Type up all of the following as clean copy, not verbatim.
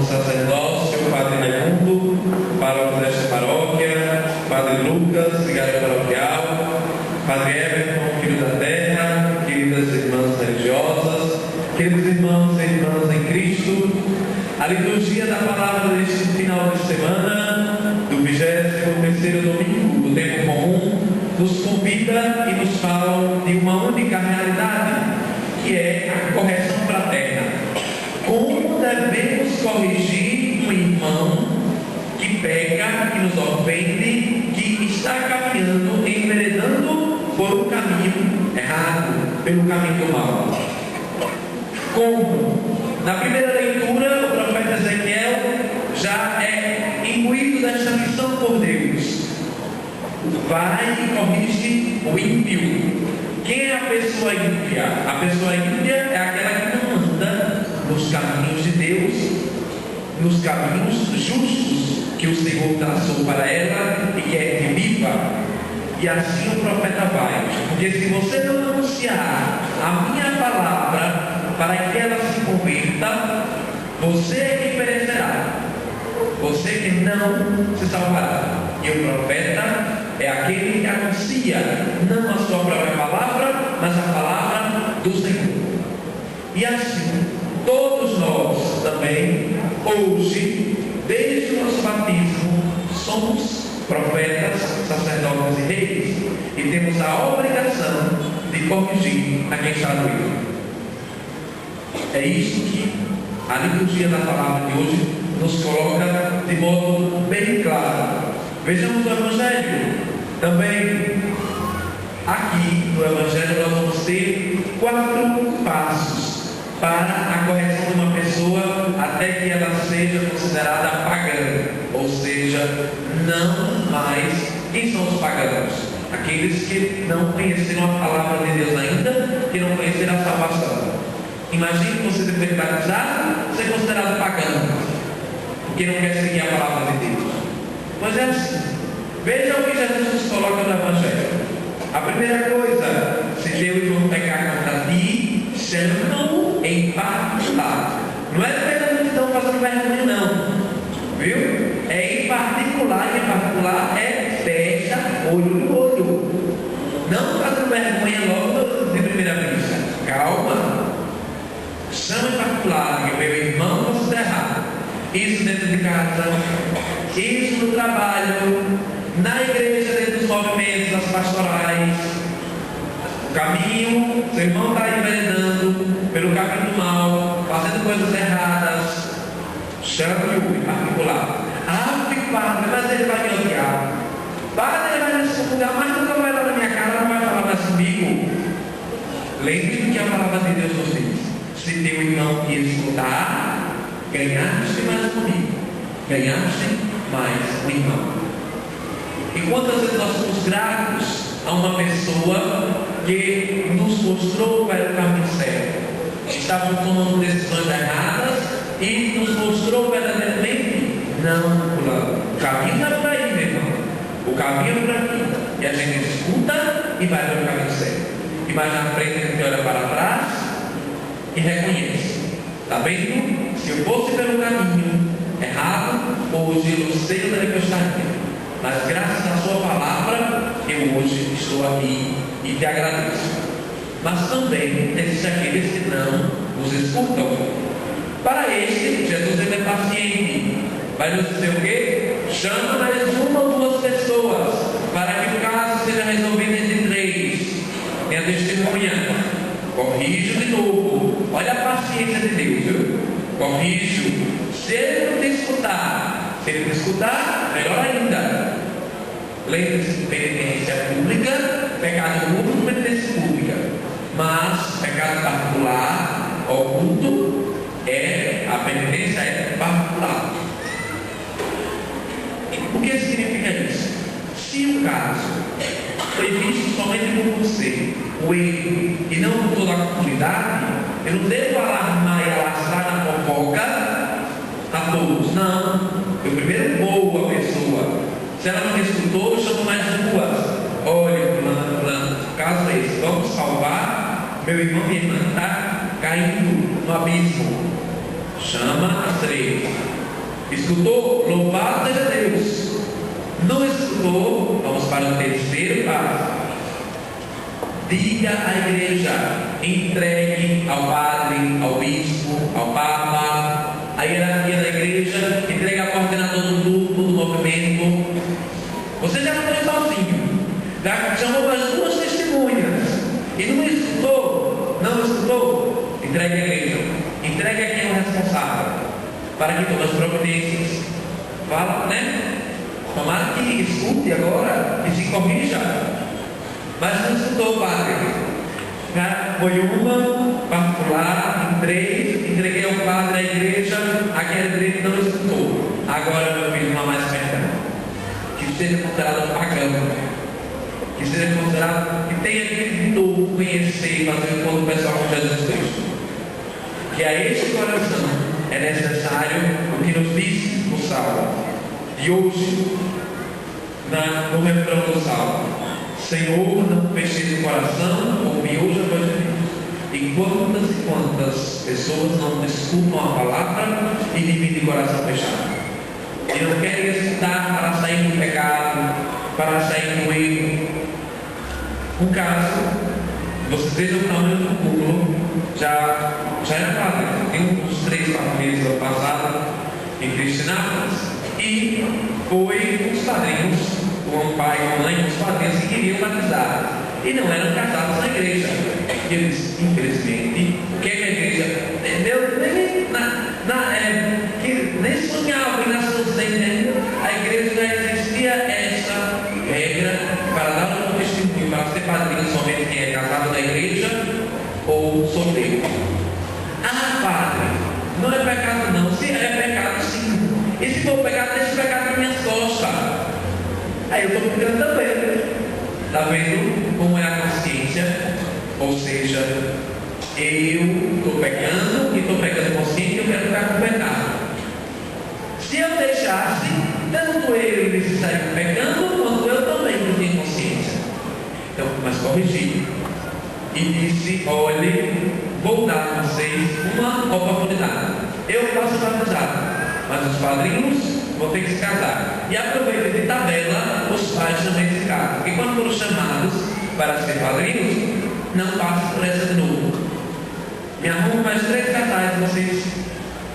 sacerdócio, Padre Raimundo, pároco desta paróquia, Padre Lucas, vigário paroquial, Padre Everton, filho da terra, queridas irmãs religiosas, queridos irmãos e irmãs em Cristo, a liturgia da palavra deste final de semana, do 23º domingo do tempo comum, nos convida e nos fala de uma única realidade, que é a correção fraterna. Como devemos corrigir um irmão que peca, que nos ofende, que está caminhando, enveredando por um caminho errado, pelo caminho do mal? Como? Na primeira leitura, o profeta Ezequiel já é imbuído desta missão por Deus. Vai e corrige o ímpio. Quem é a pessoa ímpia? A pessoa ímpia é aquela que não anda nos caminhos de Deus, nos caminhos justos que o Senhor traçou para ela e quer que viva. E assim o profeta vai. Porque se você não anunciar a minha palavra para que ela se converta, você é que perecerá, você que não se salvará. E o profeta é aquele que anuncia não a sua própria palavra, mas a palavra do Senhor. E assim, todos nós também, hoje, desde o nosso batismo, somos profetas, sacerdotes e reis, e temos a obrigação de corrigir a quem está no erro. É isso que a liturgia da palavra de hoje nos coloca de modo bem claro. Vejamos o Evangelho. Também aqui no Evangelho nós vamos ter 4 passos para a correção de uma pessoa até que ela seja considerada pagã, ou seja, não mais. Quem são os pagãos? Aqueles que não conheceram a palavra de Deus ainda, que não conheceram a salvação. Imagine você ter batizado, ser considerado pagão, porque não quer seguir a palavra de Deus. Mas é assim. Veja o que Jesus nos coloca no Evangelho. A primeira coisa, se teu irmão pecar contra ti, chama-o em particular. Não é pela multidão fazendo vergonha, não. Viu? É em particular, e em particular é fecha olho no olho. Não fazendo vergonha logo de primeira vista. Calma. Chama em particular, que meu irmão considera errado. Isso dentro de casa, isso no trabalho, na igreja, dentro dos movimentos, das pastorais. O caminho, seu irmão está enveredando pelo caminho do mal, fazendo coisas erradas. Chama-o em particular. Ah, padre, mas ele vai me odiar. Padre, ele vai me excomungar, mas nunca vai lá na minha cara, não vai falar mais comigo. Lembre-se do que a palavra de Deus nos diz. Se teu irmão te escutar, ganhaste mais um amigo, ganhaste mais um irmão. E quantas vezes nós somos gratos a uma pessoa que nos mostrou qual era o caminho certo? Estávamos tomando decisões erradas e nos mostrou verdadeiramente: não, o caminho é por aí, meu irmão, o caminho é por aqui. E a gente escuta e vai para o caminho certo. E mais na frente a gente olha para trás e reconhece. Está vendo? Se eu fosse pelo caminho errado, hoje eu sei onde é que eu estaria. Mas graças à sua palavra, eu hoje estou aqui e te agradeço. Mas também existem aqueles que não os escutam. Para este, Jesus ele é paciente. Vai nos dizer o quê? Chama mais uma ou 2 pessoas, para que o caso seja resolvido entre 3. Tem a testemunha. Corrijo de novo. Olha a paciência de Deus, viu? Corrijo. Se ele não te escutar, melhor ainda. Lembre-se, penitência pública, pecado público, penitência pública. Mas pecado particular, oculto, a penitência é particular. O que significa isso? Se o caso foi visto somente por você, o erro, e não por toda a comunidade, eu não devo alarmar e alastrar na fofoca a todos. Não. Eu primeiro vou a pessoa. Se ela não me escutou, eu chamo mais 2. Olha, fulano, o caso é esse. Vamos salvar meu irmão e minha irmã está caindo no abismo. Chama as 3. Escutou? Louvado seja Deus. Não escutou? Vamos para o terceiro passo. Diga à igreja, entregue ao padre, ao bispo, ao papa, à hierarquia da igreja, entregue ao coordenador do grupo, do movimento. Você já não foi sozinho, já chamou para as duas testemunhas e não escutou? Não escutou? Entregue à igreja, entregue a quem é o responsável, para que todas as providências falam, né? Tomara que escute agora e se corrija. Mas não escutou, padre. Foi uma particular, em 3, entreguei ao padre a igreja, aquela igreja não escutou. Agora, meu filho, não há mais perdão. Que seja considerado pagão, que seja considerado que tenha que conhecer e fazer o pessoal com Jesus Cristo. Que a este coração é necessário o que nos diz o Salmo. E hoje, no refrão do Salmo: Senhor, não feches o coração, ouvi hoje a voz de Deus. E quantas pessoas não escutam a palavra e vivem de coração fechado, e não querem escutar para sair do pecado, para sair do erro. Um caso, vocês vejam o tamanho do cúmulo, já era padre, tem uns 3, 4 meses ano passado, em Cristianápolis, e foi os padrinhos, o pai e a mãe, os padrinhos que queriam batizar, e não eram casados na igreja. E eles, infelizmente, o que é que a igreja nem sonhava em nascer sem, a igreja já existia essa regra para dar um testemunho, para ser padrinho somente quem é casado na igreja ou solteiro. Ah, padre, não é pecado não. Se é pecado, sim. E se for pecado, deixa o pecado nas minhas costas. Aí eu estou cuidando também. Está vendo como é a consciência? Ou seja, eu estou pecando e estou pecando consciente e eu quero ficar com o pecado. Se eu deixasse, tanto eu necessariamente pecando, quanto eu também não tenho consciência. Então, mas corrigi. E disse: olhe, vou dar a vocês uma oportunidade. Eu posso batizar, mas os padrinhos vão ter que se casar. E aproveita de tabela, os pais também se casam. Porque quando foram chamados para ser padrinhos, não passem por essa de novo. Me arrumo mais 3 casais, vocês.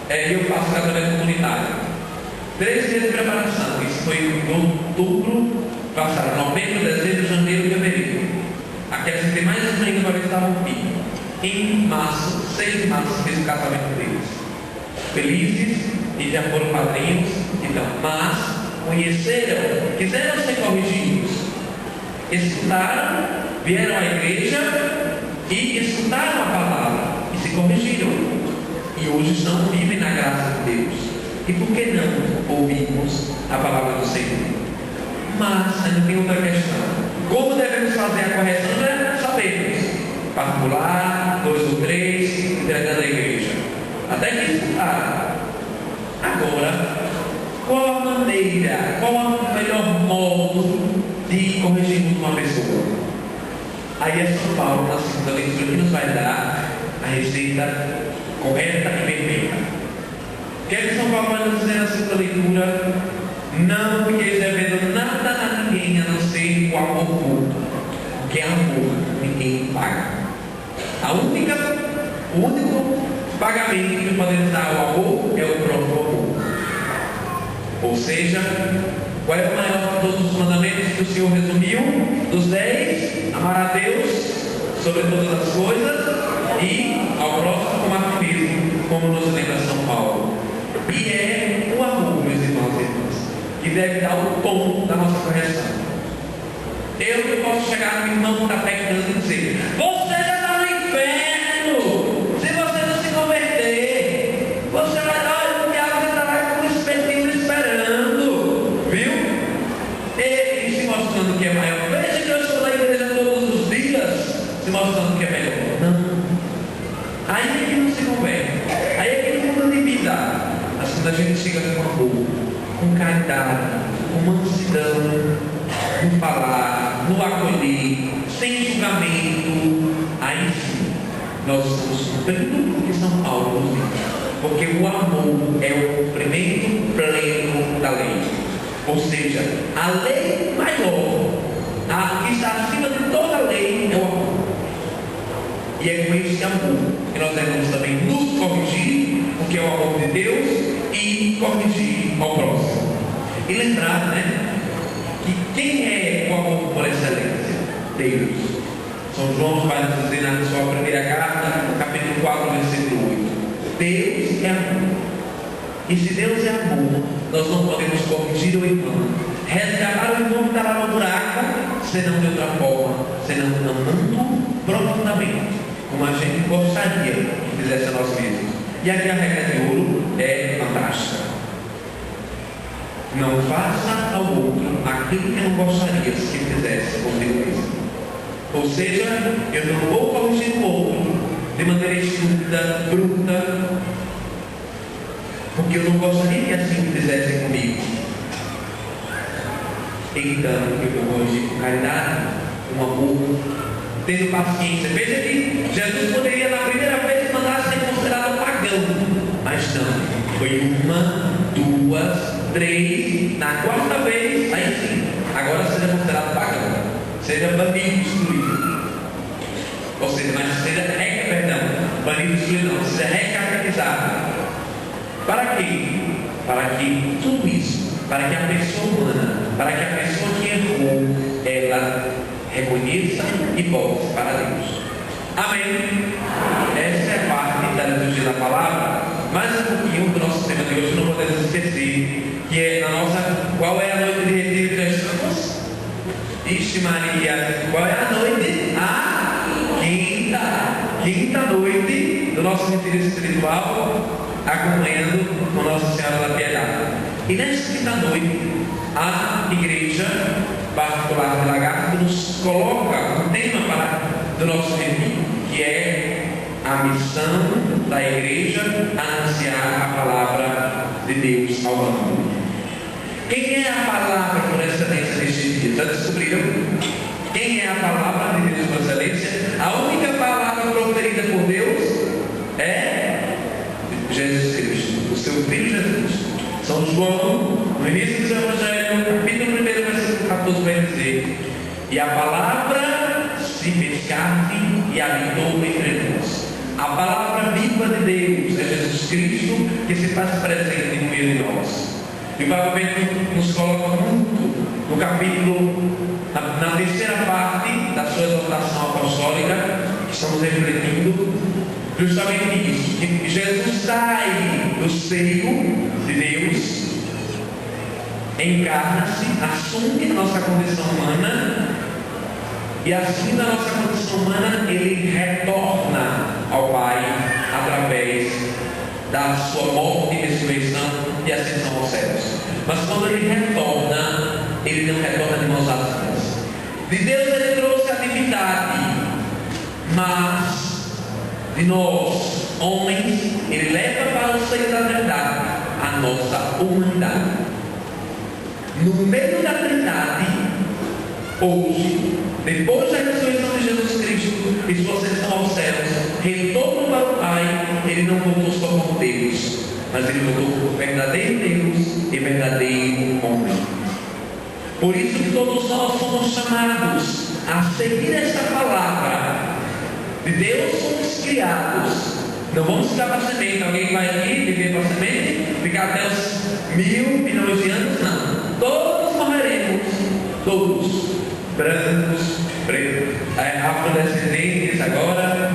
Eu faço casamento comunitário. 3 dias de preparação. Isso foi em outubro, passaram novembro, dezembro, janeiro e fevereiro. Aqueles que têm mais de 1 mês estavam aqui. Em março, 6 de março, fez o casamento deles. Felizes e já foram padrinhos. Então, mas conheceram, quiseram ser corrigidos, escutaram, vieram à igreja e escutaram a palavra e se corrigiram. E hoje estão vivem na graça de Deus. E por que não ouvimos a palavra do Senhor? Mas ainda tem outra questão. Como devemos fazer a correção? Já sabemos. Particular, 2 ou 3, entregando a igreja. Até que escutaram. Agora, qual a maneira, qual o melhor modo de corrigirmos uma pessoa? Aí é São Paulo, na segunda leitura, que nos vai dar a receita correta e perfeita. O que é que São Paulo vai nos dizer na segunda leitura? Não fiqueis devendo nada a ninguém a não ser o amor puro. Porque amor ninguém paga. O único pagamento que podemos dar ao amor é o próprio amor. Ou seja, qual é o maior de todos os mandamentos que o Senhor resumiu? Dos 10, amar a Deus sobre todas as coisas e ao próximo como a ti mesmo, como nos lembra São Paulo. E é o amor, meus irmãos e irmãs, que deve dar o tom da nossa correção. Eu não posso chegar no irmão que está pecando e dizer: você já está no inferno se você não se converter. Você vai dar o diabo, você está lá com um espetinho esperando, viu? E se mostrando que é maior. Veja que eu estou na igreja todos os dias, se mostrando que é melhor. Não. Aí é que não se converte. Aí é que não muda de vida. Mas quando a gente chega com amor, com caridade, com mansidão, no falar, no acolher, sem julgamento, aí sim nós estamos cumprindo o que São Paulo nos diz. Porque o amor é o primeiro plano Ou seja, a lei maior, a que está acima de toda a lei, é o amor. E é com esse amor que nós devemos também nos corrigir, porque é o amor de Deus, e corrigir ao próximo. E lembrar, que quem é o amor por excelência? Deus. São João vai nos dizer na sua primeira carta, no capítulo 4, versículo 8. Deus é amor. E se Deus é amor, nós não podemos corrigir o irmão, resgatar o irmão que está lá no buraco, senão de outra forma, senão amando profundamente, como a gente gostaria que fizesse a nós mesmos. E aqui a regra de ouro é fantástica. Não faça ao outro aquilo que não gostaria que fizesse consigo mesmo. Ou seja, eu não vou corrigir o outro de maneira estúpida, bruta, porque eu não gostaria que assim fizessem comigo. Então, eu vou corrigir com caridade, com amor, tendo paciência. Veja que Jesus poderia na primeira vez mandar ser considerado pagão, mas não. Foi 1, 2, 3, na quarta vez, aí sim, agora seja considerado pagão, seja banido, excluído. Ou seja, mas seja banido, excluído não, seja recaracterizado. Para quê? Para que tudo isso, para que a pessoa humana, para que a pessoa que errou, ela reconheça e volte para Deus. Amém? Essa é a parte da liturgia da palavra. Mais um pouquinho do nosso tema de hoje, não podemos esquecer, que é na nossa, qual é a noite de retiro que nós estamos? Ixi Maria, qual é a noite? A quinta noite do nosso retiro espiritual, acompanhando com Nossa Senhora da Piedade. E nesta quinta noite, a Igreja Particular de Lagarto nos coloca um tema do nosso retiro, que é a missão da Igreja anunciar a palavra de Deus ao mundo. Quem é a palavra por excelência neste dia? Já descobriram? Quem é a palavra de Deus por excelência? A única palavra proferida por Deus é Jesus Cristo, o seu Filho Jesus. São João, no início do seu Evangelho, capítulo 1, versículo 14, vai dizer: e a palavra se fez carne e habitou entre nós. A palavra viva de Deus é Jesus Cristo, que se faz presente no meio de nós. E o Papa Bento nos coloca muito no capítulo, na terceira parte da sua exortação apostólica, que estamos refletindo, justamente isso, que Jesus sai do seio de Deus, encarna-se, assume a nossa condição humana, e assim da nossa condição humana ele retorna ao Pai através da sua morte e ressurreição e ascensão aos céus. Mas quando ele retorna, ele não retorna de mãos vazias. De Deus ele trouxe a divindade, mas de nós, homens, ele leva para o seio da Trindade a nossa humanidade. No meio da Trindade, hoje, depois da ressurreição de Jesus Cristo e sua ascensão aos céus, retorno para o Pai, ele não voltou só como Deus, mas ele voltou como verdadeiro Deus e verdadeiro homem. Por isso que todos nós somos chamados a seguir esta palavra. De Deus somos criados. Não vamos ficar para a semente. Alguém vai aqui viver para a semente, ficar até os 1000 milhões de anos? Não. Todos morreremos. Todos. Brancos, pretos, afrodescendentes agora,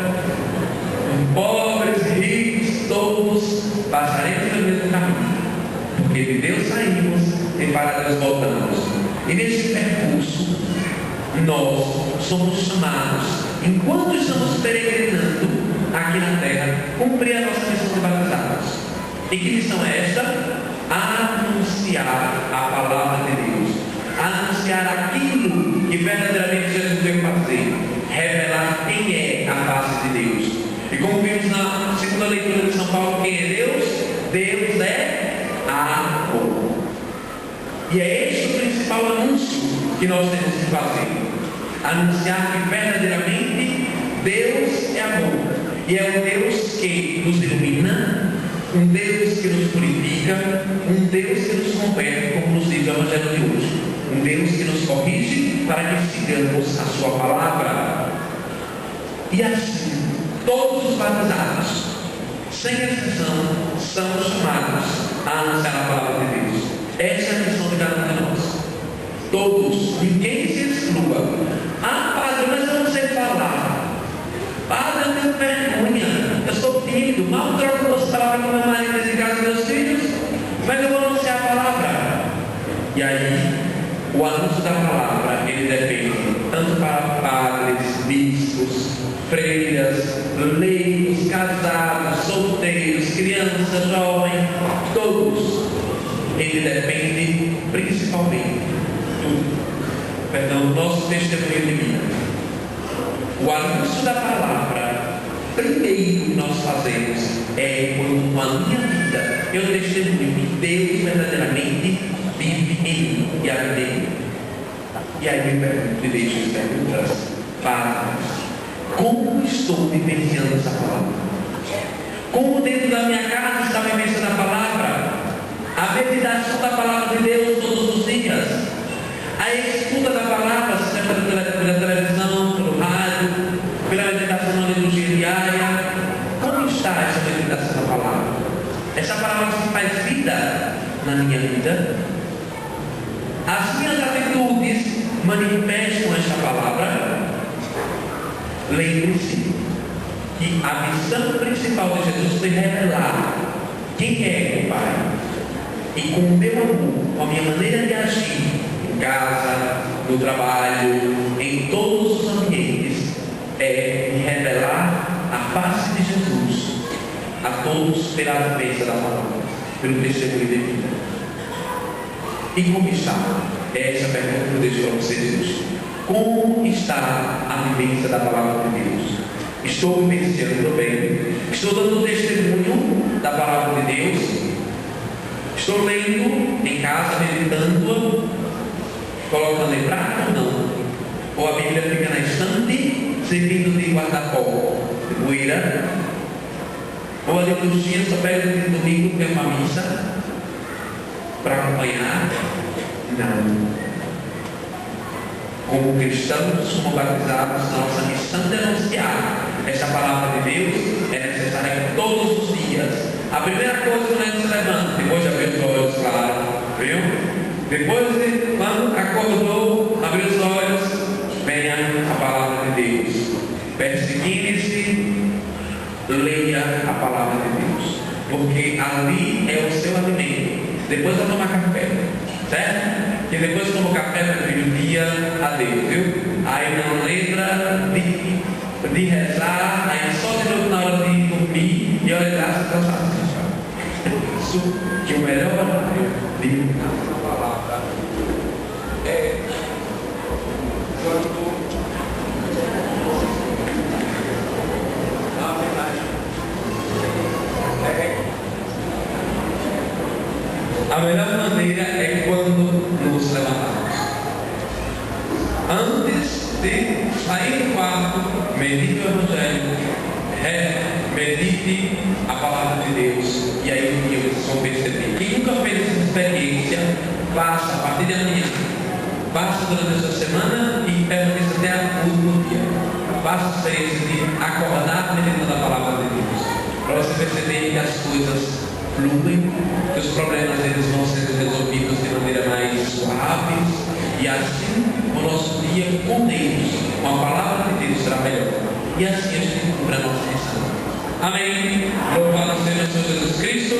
pobres, ricos, todos passaremos pelo mesmo caminho. Porque de Deus saímos e para Deus voltamos. E nesse percurso, nós somos chamados, enquanto estamos peregrinando aqui na terra, cumprir a nossa missão de batizados. E que missão é esta? Anunciar a palavra de Deus, anunciar aquilo que verdadeiramente Jesus veio fazer, revelar quem é a face de Deus. E como vimos na segunda leitura de São Paulo, quem é Deus? Deus é amor. E é este o principal anúncio que nós temos que fazer: anunciar que verdadeiramente Deus é amor, e é um Deus que nos ilumina, um Deus que nos purifica, um Deus que nos converte, como nos diz o Evangelho de hoje. Um Deus que nos corrige para que sigamos a sua palavra. E assim, todos os batizados, sem exceção, são chamados a anunciar a palavra de Deus. Essa é a missão de cada um de nós. Todos, ninguém se exclua. Ah, padre, mas eu não sei falar. Padre, eu tenho vergonha. Eu sou tímido, mal troco duas palavras com meu marido em casa dos meus filhos. Mas eu vou anunciar a palavra. E aí, o anúncio da palavra, ele depende tanto para padres, bispos, freiras, leigos, casados, solteiros, crianças, jovens, todos. Ele depende principalmente do nosso testemunho de vida. O anúncio da palavra, primeiro que nós fazemos é quando com a minha vida eu testemunho que Deus verdadeiramente vive em mim e a vida em mim. E aí me pergunto, e deixo as perguntas. Padre, como estou vivenciando essa palavra? Como dentro da minha casa está vivenciando a palavra? A meditação da palavra de Deus todos os dias, a escuta da palavra, seja pela televisão, pelo rádio, pela meditação na liturgia diária. Como está essa meditação da palavra? Essa palavra se faz vida na minha vida? As minhas atitudes manifestam esta palavra? Lembre-se que a missão principal de Jesus foi revelar quem é o Pai. E com o meu amor, com a minha maneira de agir, em casa, no trabalho, em todos os ambientes, é revelar a face de Jesus a todos pela vivência da palavra, pelo testemunho de vida. E como está? Essa é a pergunta que eu deixo para vocês hoje. Como está a vivência da palavra de Deus? Estou vivenciando bem? Estou dando testemunho da palavra de Deus? Estou lendo em casa, meditando, colocando em prática ou não? Ou a Bíblia fica na estante, servindo de guarda-pó, de poeira? Ou a liturgia só pega no domingo, tem uma missa para acompanhar? Não. Como cristãos, como batizados, nossa missão de anunciar essa palavra de Deus é necessária todos os dias. A primeira coisa quando a gente se levanta, depois de abrir os olhos, claro, viu? Depois de quando acordou, abriu os olhos, venha a palavra de Deus. Perseguire-se, leia a palavra de Deus, porque ali é o seu alimento. Depois vai tomar café, certo? Que depois que toma café, meu filho, dia a Deus, viu? Aí não lembra de rezar, aí só de novo na hora de dormir e olha lá, você está isso que o melhor horário de a palavra é quando na verdade a melhor maneira é quando nos levantamos. Antes de sair do quarto, medite o Evangelho, medite a palavra de Deus, e aí vocês vão perceber. Quem nunca fez essa experiência, faça a partir de amanhã, faça durante essa semana e permaneça até o último dia. Faça a experiência de acordar meditando a palavra de Deus, para você perceber que as coisas fluem, que os problemas eles vão ser resolvidos de maneira mais suave, e assim o nosso dia com Deus, com a palavra de Deus, será melhor. E assim a gente cumpre a nossa missão. Amém. Louvado seja o Senhor Jesus Cristo.